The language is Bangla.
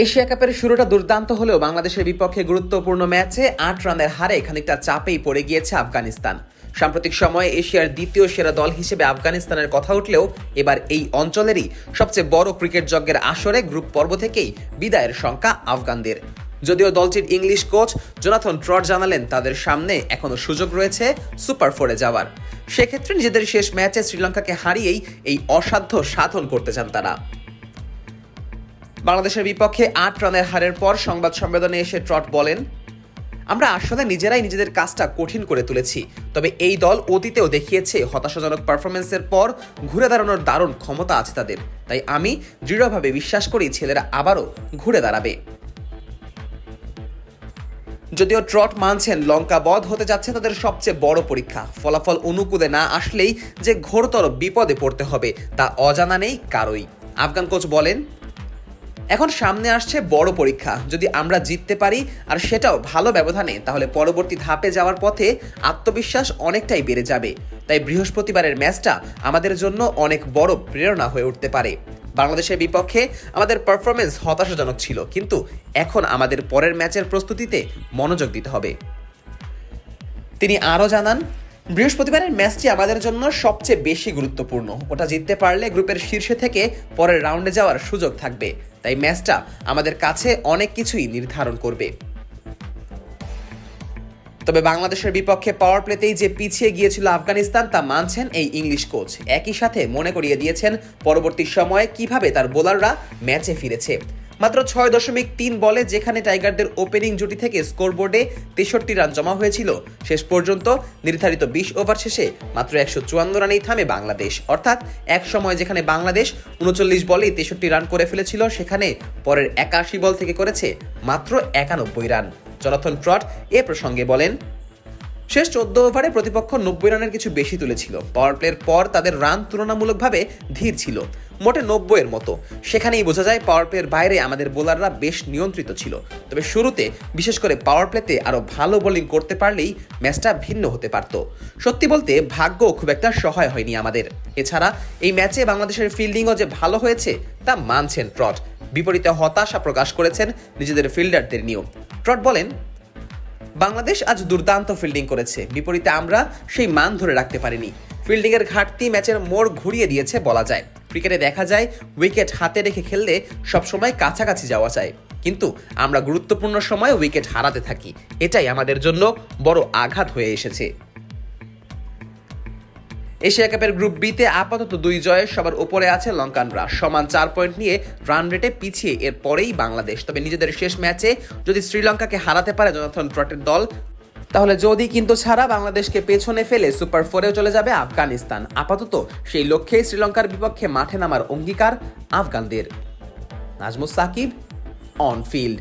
এশিয়া কাপের শুরুটা দুর্দান্ত হলেও বাংলাদেশের বিপক্ষে গুরুত্বপূর্ণ ম্যাচে ৮ রানের হারে খানিকটা চাপেই পড়ে গিয়েছে আফগানিস্তান। সাম্প্রতিক সময়ে এশিয়ার দ্বিতীয় সেরা দল হিসেবে আফগানিস্তানের কথা উঠলেও এবার এই অঞ্চলেরই সবচেয়ে বড় ক্রিকেট যজ্ঞের আসরে গ্রুপ পর্ব থেকেই বিদায়ের শঙ্কা আফগানদের। যদিও দলটির ইংলিশ কোচ জোনাথন ট্রট জানালেন তাদের সামনে এখনো সুযোগ রয়েছে সুপার ফোরে যাওয়ার। সেক্ষেত্রে নিজেদের শেষ ম্যাচে শ্রীলঙ্কাকে হারিয়েই এই অসাধ্য সাধন করতে চান তারা। বাংলাদেশের বিপক্ষে ৮ রানের হারের পর সংবাদ সম্মেলনে এসে ট্রট বলেন, আমরা আসলে নিজেরাই নিজেদের কাজটা কঠিন করে তুলেছি। তবে এই দল অতীতেও দেখিয়েছে হতাশাজনক পারফরমেন্সের পর ঘুরে দাঁড়ানোর দারুণ ক্ষমতা আছে তাদের। তাই আমি দৃঢ়ভাবে বিশ্বাস করি ছেলেরা আবারও ঘুরে দাঁড়াবে। যদিও ট্রট মানছেন লঙ্কা বধ হতে যাচ্ছে তাদের সবচেয়ে বড় পরীক্ষা। ফলাফল অনুকূলে না আসলেই যে ঘোরতর বিপদে পড়তে হবে তা অজানা নেই কারোই। আফগান কোচ বলেন, এখন সামনে আসছে বড় পরীক্ষা। যদি আমরা জিততে পারি আর সেটাও ভালো ব্যবধানে, তাহলে পরবর্তী ধাপে যাওয়ার পথে আত্মবিশ্বাস অনেকটাই বেড়ে যাবে। তাই বৃহস্পতিবারের ম্যাচটা আমাদের জন্য অনেক বড় প্রেরণা হয়ে উঠতে পারে। বাংলাদেশের বিপক্ষে আমাদের পারফরমেন্স হতাশাজনক ছিল, কিন্তু এখন আমাদের পরের ম্যাচের প্রস্তুতিতে মনোযোগ দিতে হবে। তিনি আরও জানান, বৃহস্পতিবারের ম্যাচটি আমাদের জন্য সবচেয়ে বেশি গুরুত্বপূর্ণ। ওটা জিততে পারলে গ্রুপের শীর্ষে থেকে পরের রাউন্ডে যাওয়ার সুযোগ থাকবে। তাই ম্যাচটা আমাদের কাছে অনেক কিছুই নির্ধারণ করবে। তবে বাংলাদেশের বিপক্ষে পাওয়ার প্লেতেই যে পিছিয়ে গিয়েছিল আফগানিস্তান তা মানছেন এই ইংলিশ কোচ। একই সাথে মনে করিয়ে দিয়েছেন পরবর্তী সময়ে কিভাবে তার বোলাররা ম্যাচে ফিরেছে। মাত্র 6.3 বলে যেখানে টাইগারদের ওপেনিং জুটি থেকে স্কোরবোর্ডে 63 রান জমা হয়েছিল, শেষ পর্যন্ত নির্ধারিত 20 ওভার শেষে মাত্র 154 রানেই থামে বাংলাদেশ। অর্থাৎ এক সময় যেখানে বাংলাদেশ 39 বলেই 63 রান করে ফেলেছিল, সেখানে পরের 81 বল থেকে করেছে মাত্র 91 রান। জোনাথন ট্রট এ প্রসঙ্গে বলেন, শেষ 14 ওভারে প্রতিপক্ষ 90 রানের কিছু বেশি তুলেছিল। পাওয়ার প্লের পর তাদের রান তুলনামূলকভাবে ধীর ছিল, মোটে 90-এর মতো। সেখানেই বোঝা যায় পাওয়ার প্লের বাইরে আমাদের বোলাররা বেশ নিয়ন্ত্রিত ছিল। তবে শুরুতে বিশেষ করে পাওয়ার প্লেতে আরও ভালো বোলিং করতে পারলেই ম্যাচটা ভিন্ন হতে পারত। সত্যি বলতে ভাগ্য খুব একটা সহায় হয়নি আমাদের। এছাড়া এই ম্যাচে বাংলাদেশের ফিল্ডিংও যে ভালো হয়েছে তা মানছেন ট্রট। বিপরীতে হতাশা প্রকাশ করেছেন নিজেদের ফিল্ডারদের নিয়েও। ট্রট বলেন, বাংলাদেশ আজ দুর্দান্ত ফিল্ডিং করেছে, বিপরীতে আমরা সেই মান ধরে রাখতে পারিনি। ফিল্ডিংয়ের ঘাটতি ম্যাচের মোড় ঘুরিয়ে দিয়েছে বলা যায়। ক্রিকেটে দেখা যায় উইকেট হাতে রেখে খেললে সবসময় কাছাকাছি যাওয়া যায়, কিন্তু আমরা গুরুত্বপূর্ণ সময়ে উইকেট হারাতে থাকি। এটাই আমাদের জন্য বড় আঘাত হয়ে এসেছে। এশিয়া কাপের গ্রুপ বিতে আপাতত 2 জয়ে সবার উপরে আছে লঙ্কানরা। সমান 4 পয়েন্ট নিয়ে রান রেটে পিছিয়ে এর পরেই বাংলাদেশ। তবে নিজেদের শেষ ম্যাচে যদি শ্রীলঙ্কাকে হারাতে পারে জোনাথন ট্রটের দল, তাহলে যদি কিন্তু ছাড়া বাংলাদেশকে পেছনে ফেলে সুপার ফোরেও চলে যাবে আফগানিস্তান। আপাতত সেই লক্ষ্যেই শ্রীলঙ্কার বিপক্ষে মাঠে নামার অঙ্গীকার আফগানদের। Nazmus Sakib, on field.